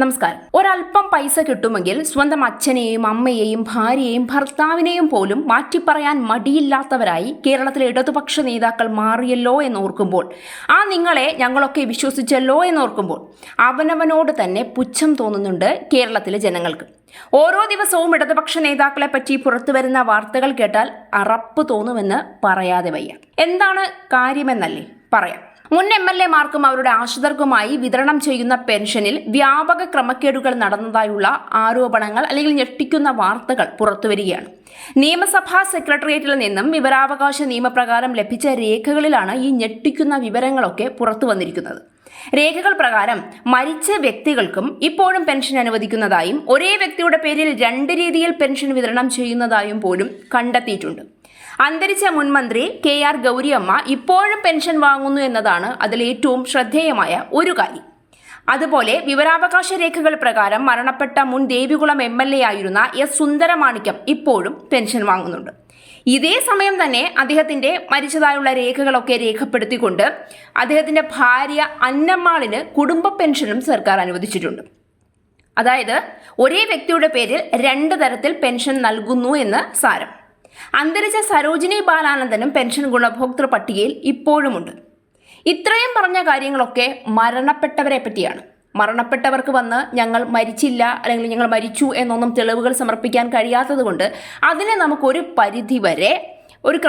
നമസ്കാരം. ഒരല്പം പൈസ കിട്ടുമെങ്കിൽ സ്വന്തം അച്ഛനെയും അമ്മയെയും ഭാര്യയെയും ഭർത്താവിനെയും പോലും മാറ്റിപ്പറയാൻ മടിയില്ലാത്തവരായി കേരളത്തിലെ ഇടതുപക്ഷ നേതാക്കൾ മാറിയല്ലോ എന്നോർക്കുമ്പോൾ, ആ നിങ്ങളെ ഞങ്ങളൊക്കെ വിശ്വസിച്ചല്ലോ എന്നോർക്കുമ്പോൾ അവനവനോട് തന്നെ പുച്ഛം തോന്നുന്നുണ്ട് കേരളത്തിലെ ജനങ്ങൾക്ക്. ഓരോ ദിവസവും ഇടതുപക്ഷ നേതാക്കളെ പറ്റി പുറത്തുവരുന്ന വാർത്തകൾ കേട്ടാൽ അറപ്പ് തോന്നുമെന്ന് പറയാതെ വയ്യ. എന്താണ് കാര്യമെന്നല്ലേ പറയാം. മുൻ MLA മാർക്കും അവരുടെ ആശ്രിതർക്കുമായി വിതരണം ചെയ്യുന്ന പെൻഷനിൽ വ്യാപക ക്രമക്കേടുകൾ നടന്നതായുള്ള ആരോപണങ്ങൾ അല്ലെങ്കിൽ ഞെട്ടിക്കുന്ന വാർത്തകൾ പുറത്തുവരികയാണ്. നിയമസഭാ സെക്രട്ടേറിയറ്റിൽ നിന്നും വിവരാവകാശ നിയമപ്രകാരം ലഭിച്ച രേഖകളിലാണ് ഈ ഞെട്ടിക്കുന്ന വിവരങ്ങളൊക്കെ പുറത്തു വന്നിരിക്കുന്നത്. രേഖകൾ പ്രകാരം മരിച്ച വ്യക്തികൾക്കും ഇപ്പോഴും പെൻഷൻ അനുവദിക്കുന്നതായും ഒരേ വ്യക്തിയുടെ പേരിൽ 2 രീതിയിൽ പെൻഷൻ വിതരണം ചെയ്യുന്നതായും പോലും കണ്ടെത്തിയിട്ടുണ്ട്. അന്തരിച്ച മുൻമന്ത്രി KR ഗൗരിയമ്മ ഇപ്പോഴും പെൻഷൻ വാങ്ങുന്നു എന്നതാണ് അതിൽ ഏറ്റവും ശ്രദ്ധേയമായ ഒരു കാര്യം. അതുപോലെ വിവരാവകാശ രേഖകൾ പ്രകാരം മരണപ്പെട്ട മുൻ ദേവികുളം MLA ആയിരുന്ന S. സുന്ദരമാണിക്യം ഇപ്പോഴും പെൻഷൻ വാങ്ങുന്നുണ്ട്. ഇതേ സമയം തന്നെ അദ്ദേഹത്തിന്റെ മരിച്ചതായുള്ള രേഖകളൊക്കെ രേഖപ്പെടുത്തിക്കൊണ്ട് അദ്ദേഹത്തിന്റെ ഭാര്യ അന്നമ്മാളിന് കുടുംബ പെൻഷനും സർക്കാർ അനുവദിച്ചിട്ടുണ്ട്. അതായത് ഒരേ വ്യക്തിയുടെ പേരിൽ 2 തരത്തിൽ പെൻഷൻ നൽകുന്നു എന്ന് സാരം. അന്തരിച്ച സരോജിനി ബാലാനന്ദനും പെൻഷൻ ഗുണഭോക്തൃ പട്ടികയിൽ ഇപ്പോഴുമുണ്ട്. ഇത്രയും പറഞ്ഞ കാര്യങ്ങളൊക്കെ മരണപ്പെട്ടവരെ പറ്റിയാണ്. മരണപ്പെട്ടവർക്ക് വന്ന് ഞങ്ങൾ മരിച്ചില്ല അല്ലെങ്കിൽ ഞങ്ങൾ മരിച്ചു എന്നൊന്നും തെളിവുകൾ സമർപ്പിക്കാൻ കഴിയാത്തത് കൊണ്ട് അതിനെ നമുക്കൊരു പരിധി വരെ ഒരു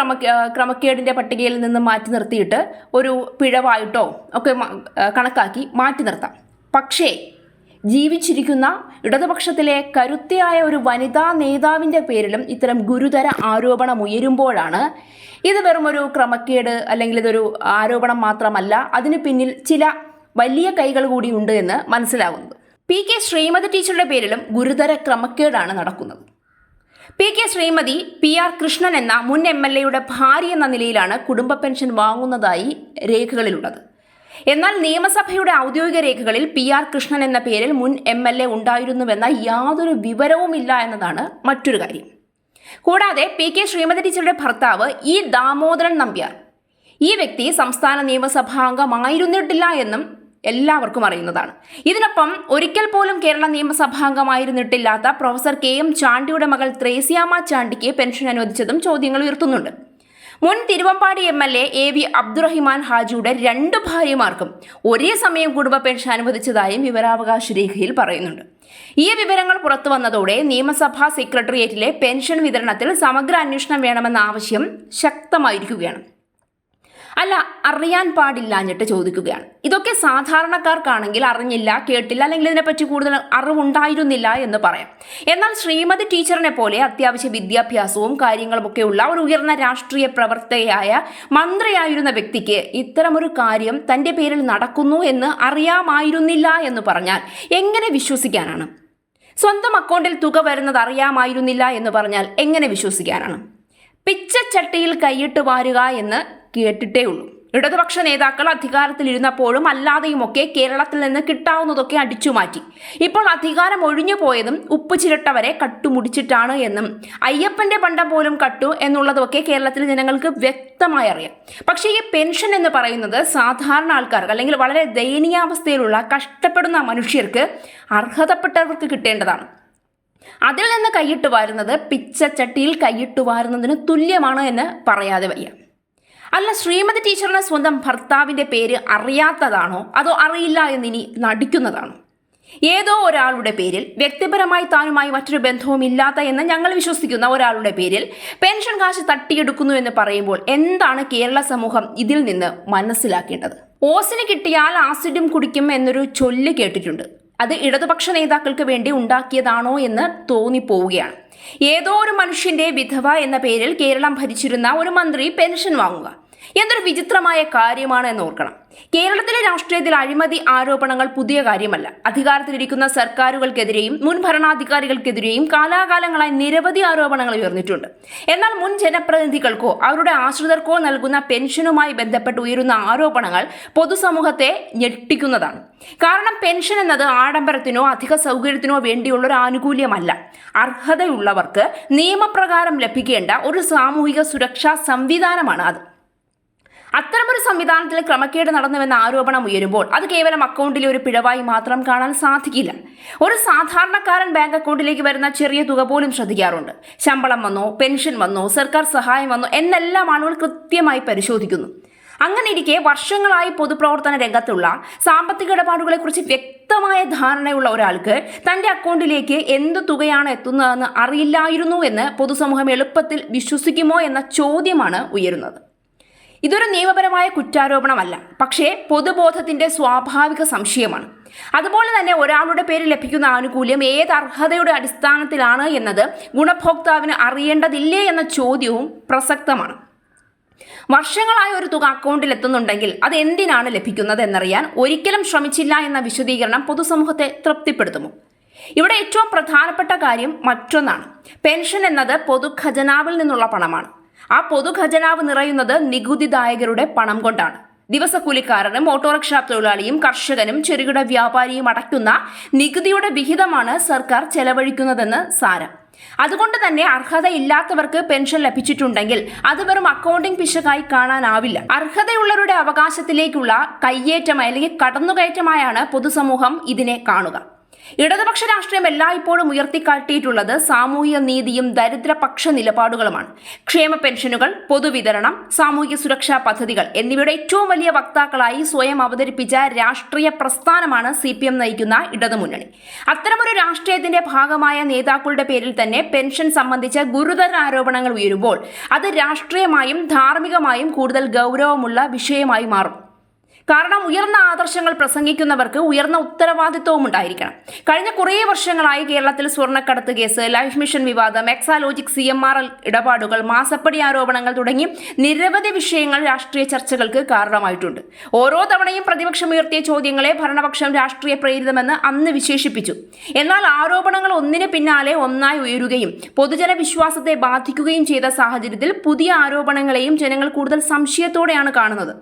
ക്രമക്കേടിൻ്റെ പട്ടികയിൽ നിന്ന് മാറ്റി നിർത്തിയിട്ട് ഒരു പിഴവായിട്ടോ ഒക്കെ കണക്കാക്കി മാറ്റി നിർത്താം. പക്ഷേ ജീവിച്ചിരിക്കുന്ന ഇടതുപക്ഷത്തിലെ കരുത്തയായ ഒരു വനിതാ നേതാവിൻ്റെ പേരിലും ഇത്തരം ഗുരുതര ആരോപണം ഉയരുമ്പോഴാണ് ഇത് വെറും ഒരു ക്രമക്കേട് അല്ലെങ്കിൽ ഇതൊരു ആരോപണം മാത്രമല്ല, അതിന് പിന്നിൽ ചില വലിയ കൈകൾ കൂടി ഉണ്ട് എന്ന് മനസ്സിലാകുന്നത്. PK ശ്രീമതി ടീച്ചറുടെ പേരിലും ഗുരുതര ക്രമക്കേടാണ് നടക്കുന്നത്. PK ശ്രീമതി PR കൃഷ്ണൻ എന്ന മുൻ MLAയുടെ ഭാര്യ എന്ന നിലയിലാണ് കുടുംബ പെൻഷൻ വാങ്ങുന്നതായി രേഖകളിലുള്ളത്. എന്നാൽ നിയമസഭയുടെ ഔദ്യോഗിക രേഖകളിൽ PR കൃഷ്ണൻ എന്ന പേരിൽ മുൻ MLA ഉണ്ടായിരുന്നുവെന്ന യാതൊരു വിവരവുമില്ല എന്നതാണ് മറ്റൊരു കാര്യം. കൂടാതെ PK ശ്രീമതി ടീച്ചറുടെ ഭർത്താവ് E. ദാമോദരൻ നമ്പ്യാർ, ഈ വ്യക്തി സംസ്ഥാന നിയമസഭാംഗമായിരുന്നിട്ടില്ല എന്നും എല്ലാവർക്കും അറിയുന്നതാണ്. ഇതിനൊപ്പം ഒരിക്കൽ പോലും കേരള നിയമസഭാംഗമായിരുന്നിട്ടില്ലാത്ത പ്രൊഫസർ KM ചാണ്ടിയുടെ മകൾ ത്രേസ്യാമ്മ ചാണ്ടിക്ക് പെൻഷൻ അനുവദിച്ചതും ചോദ്യങ്ങൾ ഉയർത്തുന്നുണ്ട്. മുൻ തിരുവമ്പാടി MLA AV അബ്ദുറഹിമാൻ ഹാജിയുടെ 2 ഭാര്യമാർക്കും ഒരേ സമയം കുടുംബ പെൻഷൻ അനുവദിച്ചതായും വിവരാവകാശ രേഖയിൽ പറയുന്നുണ്ട്. ഈ വിവരങ്ങൾ പുറത്തു വന്നതോടെ നിയമസഭാ സെക്രട്ടേറിയറ്റിലെ പെൻഷൻ വിതരണത്തിൽ സമഗ്ര അന്വേഷണം വേണമെന്ന ആവശ്യം ശക്തമായിരിക്കുകയാണ്. അല്ല, അറിയാൻ പാടില്ലാഞ്ഞിട്ട് ചോദിക്കുകയാണ്. ഇതൊക്കെ സാധാരണക്കാർക്കാണെങ്കിൽ അറിഞ്ഞില്ല, കേട്ടില്ല, അല്ലെങ്കിൽ ഇതിനെപ്പറ്റി കൂടുതൽ അറിവുണ്ടായിരുന്നില്ല എന്ന് പറയാം. എന്നാൽ ശ്രീമതി ടീച്ചറിനെ പോലെ അത്യാവശ്യ വിദ്യാഭ്യാസവും കാര്യങ്ങളുമൊക്കെ ഉള്ള ഒരു ഉയർന്ന രാഷ്ട്രീയ പ്രവർത്തകയായ മന്ത്രിയായിരുന്ന വ്യക്തിക്ക് ഇത്തരമൊരു കാര്യം തൻ്റെ പേരിൽ നടക്കുന്നു എന്ന് അറിയാമായിരുന്നില്ല എന്ന് പറഞ്ഞാൽ എങ്ങനെ വിശ്വസിക്കാനാണ്? സ്വന്തം അക്കൗണ്ടിൽ തുക വരുന്നത് അറിയാമായിരുന്നില്ല എന്ന് പറഞ്ഞാൽ എങ്ങനെ വിശ്വസിക്കാനാണ്? പിച്ചച്ചട്ടിയിൽ കൈയിട്ട് വാരുക എന്ന് കേട്ടിട്ടേ ഉള്ളൂ. ഇടതുപക്ഷ നേതാക്കൾ അധികാരത്തിലിരുന്നപ്പോഴും അല്ലാതെയുമൊക്കെ കേരളത്തിൽ നിന്ന് കിട്ടാവുന്നതൊക്കെ അടിച്ചുമാറ്റി. ഇപ്പോൾ അധികാരം ഒഴിഞ്ഞു പോയതും ഉപ്പ് ചിരട്ടവരെ കട്ടുമുടിച്ചിട്ടാണ് എന്നും അയ്യപ്പന്റെ പണ്ടം പോലും കട്ടു എന്നുള്ളതൊക്കെ കേരളത്തിലെ ജനങ്ങൾക്ക് വ്യക്തമായി അറിയാം. പക്ഷേ ഈ പെൻഷൻ എന്ന് പറയുന്നത് സാധാരണ ആൾക്കാർക്ക് അല്ലെങ്കിൽ വളരെ ദയനീയാവസ്ഥയിലുള്ള കഷ്ടപ്പെടുന്ന മനുഷ്യർക്ക് അർഹതപ്പെട്ടവർക്ക് കിട്ടേണ്ടതാണ്. അതിൽ നിന്ന് കൈയിട്ട് വാരുന്നത് പിച്ചച്ചട്ടിയിൽ കൈയിട്ട് വാരുന്നതിന് തുല്യമാണ് എന്ന് പറയാതെ വയ്യ. അല്ല, ശ്രീമതി ടീച്ചറിന് സ്വന്തം ഭർത്താവിൻ്റെ പേര് അറിയാത്തതാണോ അതോ അറിയില്ല എന്നിനി നടിക്കുന്നതാണോ? ഏതോ ഒരാളുടെ പേരിൽ വ്യക്തിപരമായി താനുമായി മറ്റൊരു ബന്ധവുമില്ലാത്ത എന്ന് ഞങ്ങൾ വിശ്വസിക്കുന്ന ഒരാളുടെ പേരിൽ പെൻഷൻ കാശ് തട്ടിയെടുക്കുന്നു എന്ന് പറയുമ്പോൾ എന്താണ് കേരള സമൂഹം ഇതിൽ നിന്ന് മനസ്സിലാക്കേണ്ടത്? ഓസിന് കിട്ടിയാൽ ആസിഡും കുടിക്കും എന്നൊരു ചൊല്ല് കേട്ടിട്ടുണ്ട്. അത് ഇടതുപക്ഷ നേതാക്കൾക്ക് വേണ്ടി ഉണ്ടാക്കിയതാണോ എന്ന് തോന്നിപ്പോവുകയാണ്. ഏതോ ഒരു മനുഷ്യന്റെ വിധവ എന്ന പേരിൽ കേരളം ഭരിച്ചിരുന്ന ഒരു മന്ത്രി പെൻഷൻ വാങ്ങുക എന്തൊരു വിചിത്രമായ കാര്യമാണ് എന്ന് ഓർക്കണം. കേരളത്തിലെ രാഷ്ട്രീയത്തിൽ അഴിമതി ആരോപണങ്ങൾ പുതിയ കാര്യമല്ല. അധികാരത്തിലിരിക്കുന്ന സർക്കാരുകൾക്കെതിരെയും മുൻ ഭരണാധികാരികൾക്കെതിരെയും കാലാകാലങ്ങളായി നിരവധി ആരോപണങ്ങൾ ഉയർന്നിട്ടുണ്ട്. എന്നാൽ മുൻ ജനപ്രതിനിധികൾക്കോ അവരുടെ ആശ്രിതർക്കോ നൽകുന്ന പെൻഷനുമായി ബന്ധപ്പെട്ട് ഉയരുന്ന ആരോപണങ്ങൾ പൊതുസമൂഹത്തെ ഞെട്ടിക്കുന്നതാണ്. കാരണം പെൻഷൻ എന്നത് ആഡംബരത്തിനോ അധിക സൗകര്യത്തിനോ വേണ്ടിയുള്ള ഒരു ആനുകൂല്യമല്ല. അർഹതയുള്ളവർക്ക് നിയമപ്രകാരം ലഭിക്കേണ്ട ഒരു സാമൂഹിക സുരക്ഷാ സംവിധാനമാണ് അത്. അത്തരമൊരു സംവിധാനത്തിൽ ക്രമക്കേട് നടന്നുവെന്ന ആരോപണം ഉയരുമ്പോൾ അത് കേവലം അക്കൗണ്ടിലെ ഒരു പിഴവായി മാത്രം കാണാൻ സാധിക്കില്ല. ഒരു സാധാരണക്കാരൻ ബാങ്ക് അക്കൗണ്ടിലേക്ക് വരുന്ന ചെറിയ തുക പോലും ശ്രദ്ധിക്കാറുണ്ട്. ശമ്പളം വന്നോ, പെൻഷൻ വന്നോ, സർക്കാർ സഹായം വന്നോ എന്നെല്ലാം ആളുകൾ കൃത്യമായി പരിശോധിക്കുന്നു. അങ്ങനെ ഇരിക്കെ വർഷങ്ങളായി പൊതുപ്രവർത്തന രംഗത്തുള്ള സാമ്പത്തിക ഇടപാടുകളെക്കുറിച്ച് വ്യക്തമായ ധാരണയുള്ള ഒരാൾക്ക് തന്റെ അക്കൗണ്ടിലേക്ക് എന്ത് തുകയാണ് എത്തുന്നതെന്ന് അറിയില്ലായിരുന്നു എന്ന് പൊതുസമൂഹം എളുപ്പത്തിൽ വിശ്വസിക്കുമോ എന്ന ചോദ്യമാണ് ഉയരുന്നത്. ഇതൊരു നിയമപരമായ കുറ്റാരോപണമല്ല, പക്ഷേ പൊതുബോധത്തിന്റെ സ്വാഭാവിക സംശയമാണ്. അതുപോലെ തന്നെ ഒരാളുടെ പേരിൽ ലഭിക്കുന്ന ആനുകൂല്യം ഏത് അർഹതയുടെ അടിസ്ഥാനത്തിലാണ് എന്നത് ഗുണഭോക്താവിന് അറിയേണ്ടതില്ലേ എന്ന ചോദ്യവും പ്രസക്തമാണ്. വർഷങ്ങളായ ഒരു തുക അക്കൗണ്ടിൽ എത്തുന്നുണ്ടെങ്കിൽ അത് എന്തിനാണ് ലഭിക്കുന്നത് എന്നറിയാൻ ഒരിക്കലും ശ്രമിച്ചില്ല എന്ന വിശദീകരണം പൊതുസമൂഹത്തെ തൃപ്തിപ്പെടുത്തുമോ? ഇവിടെ ഏറ്റവും പ്രധാനപ്പെട്ട കാര്യം മറ്റൊന്നാണ്. പെൻഷൻ എന്നത് പൊതുഖജനാവിൽ നിന്നുള്ള പണമാണ്. ആ പൊതുഖജനാവ് നിറയുന്നത് നികുതിദായകരുടെ പണം കൊണ്ടാണ്. ദിവസക്കൂലിക്കാരനും ഓട്ടോറിക്ഷ തൊഴിലാളിയും കർഷകനും ചെറുകിട വ്യാപാരിയും അടയ്ക്കുന്ന നികുതിയുടെ വിഹിതമാണ് സർക്കാർ ചെലവഴിക്കുന്നതെന്ന് സാരം. അതുകൊണ്ട് തന്നെ അർഹതയില്ലാത്തവർക്ക് പെൻഷൻ ലഭിച്ചിട്ടുണ്ടെങ്കിൽ അത് വെറും അക്കൗണ്ടിംഗ് പിശകായി കാണാനാവില്ല. അർഹതയുള്ളവരുടെ അവകാശത്തിലേക്കുള്ള കയ്യേറ്റം അല്ലെങ്കിൽ കടന്നുകയറ്റമായാണ് പൊതുസമൂഹം ഇതിനെ കാണുക. ഇടതുപക്ഷ രാഷ്ട്രീയം എല്ലായ്പ്പോഴും ഉയർത്തിക്കാട്ടിയിട്ടുള്ളത് സാമൂഹ്യ നീതിയും ദരിദ്രപക്ഷ നിലപാടുകളുമാണ്. ക്ഷേമ പെൻഷനുകൾ, പൊതുവിതരണം, സാമൂഹിക സുരക്ഷാ പദ്ധതികൾ എന്നിവയുടെ ഏറ്റവും വലിയ വക്താക്കളായി സ്വയം അവതരിപ്പിച്ച രാഷ്ട്രീയ പ്രസ്ഥാനമാണ് CPM നയിക്കുന്ന ഇടതുമുന്നണി. അത്തരമൊരു രാഷ്ട്രീയത്തിന്റെ ഭാഗമായ നേതാക്കളുടെ പേരിൽ തന്നെ പെൻഷൻ സംബന്ധിച്ച ഗുരുതര ആരോപണങ്ങൾ ഉയരുമ്പോൾ അത് രാഷ്ട്രീയമായും ധാർമ്മികമായും കൂടുതൽ ഗൗരവമുള്ള വിഷയമായി മാറും. കാരണം ഉയർന്ന ആദർശങ്ങൾ പ്രസംഗിക്കുന്നവർക്ക് ഉയർന്ന ഉത്തരവാദിത്വവും ഉണ്ടായിരിക്കണം. കഴിഞ്ഞ കുറേ വർഷങ്ങളായി കേരളത്തിൽ സ്വർണ്ണക്കടത്ത് കേസ്, ലൈഫ് മിഷൻ വിവാദം, എക്സാലോജിക് CMRL ഇടപാടുകൾ, മാസപ്പടി ആരോപണങ്ങൾ തുടങ്ങി നിരവധി വിഷയങ്ങൾ രാഷ്ട്രീയ ചർച്ചകൾക്ക് കാരണമായിട്ടുണ്ട്. ഓരോ തവണയും പ്രതിപക്ഷം ഉയർത്തിയ ചോദ്യങ്ങളെ ഭരണപക്ഷം രാഷ്ട്രീയ പ്രേരിതമെന്ന് അന്ന് വിശേഷിപ്പിച്ചു. എന്നാൽ ആരോപണങ്ങൾ ഒന്നിന് പിന്നാലെ ഒന്നായി ഉയരുകയും പൊതുജന വിശ്വാസത്തെ ബാധിക്കുകയും ചെയ്ത സാഹചര്യത്തിൽ പുതിയ ആരോപണങ്ങളെയും ജനങ്ങൾ കൂടുതൽ സംശയത്തോടെയാണ് കാണുന്നത്.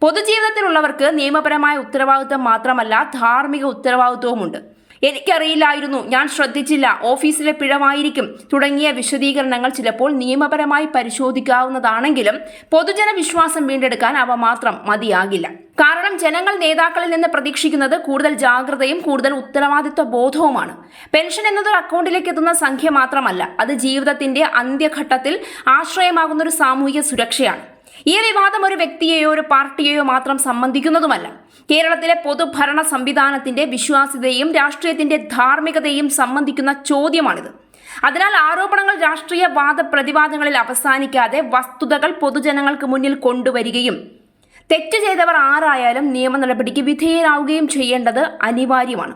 പൊതുജീവിതത്തിലുള്ളവർ നിയമപരമായ ഉത്തരവാദിത്വം മാത്രമല്ല, ധാർമ്മിക ഉത്തരവാദിത്വവുമുണ്ട്. എനിക്കറിയില്ലായിരുന്നു, ഞാൻ ശ്രദ്ധിച്ചില്ല, ഓഫീസിലെ പിഴവായിരിക്കും തുടങ്ങിയ വിശദീകരണങ്ങൾ ചിലപ്പോൾ നിയമപരമായി പരിശോധിക്കാവുന്നതാണെങ്കിലും പൊതുജന വിശ്വാസം വീണ്ടെടുക്കാൻ അവ മാത്രം മതിയാകില്ല. കാരണം ജനങ്ങൾ നേതാക്കളിൽ നിന്ന് പ്രതീക്ഷിക്കുന്നത് കൂടുതൽ ജാഗ്രതയും കൂടുതൽ ഉത്തരവാദിത്വ ബോധവുമാണ്. പെൻഷൻ എന്നതൊരു അക്കൗണ്ടിലേക്ക് എത്തുന്ന സംഖ്യ മാത്രമല്ല, അത് ജീവിതത്തിന്റെ അന്ത്യഘട്ടത്തിൽ ആശ്രയമാകുന്ന ഒരു സാമൂഹിക സുരക്ഷയാണ്. ഈ വിവാദം ഒരു വ്യക്തിയെയോ ഒരു പാർട്ടിയെയോ മാത്രം സംബന്ധിക്കുന്നതുമല്ല. കേരളത്തിലെ പൊതുഭരണ സംവിധാനത്തിന്റെ വിശ്വാസ്യതയും രാഷ്ട്രീയത്തിന്റെ ധാർമ്മികതയും സംബന്ധിക്കുന്ന ചോദ്യമാണിത്. അതിനാൽ ആരോപണങ്ങൾ രാഷ്ട്രീയ വാദപ്രതിവാദങ്ങളിൽ അവസാനിക്കാതെ വസ്തുതകൾ പൊതുജനങ്ങൾക്ക് മുന്നിൽ കൊണ്ടുവരികയും തെറ്റ് ചെയ്തവർ ആരായാലും നിയമ നടപടിക്ക് വിധേയരാവുകയും ചെയ്യേണ്ടത് അനിവാര്യമാണ്.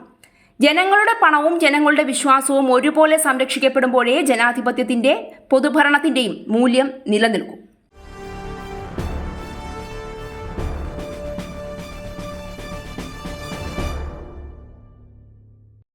ജനങ്ങളുടെ പണവും ജനങ്ങളുടെ വിശ്വാസവും ഒരുപോലെ സംരക്ഷിക്കപ്പെടുമ്പോഴേ ജനാധിപത്യത്തിന്റെ പൊതുഭരണത്തിന്റെയും മൂല്യം നിലനിൽക്കും.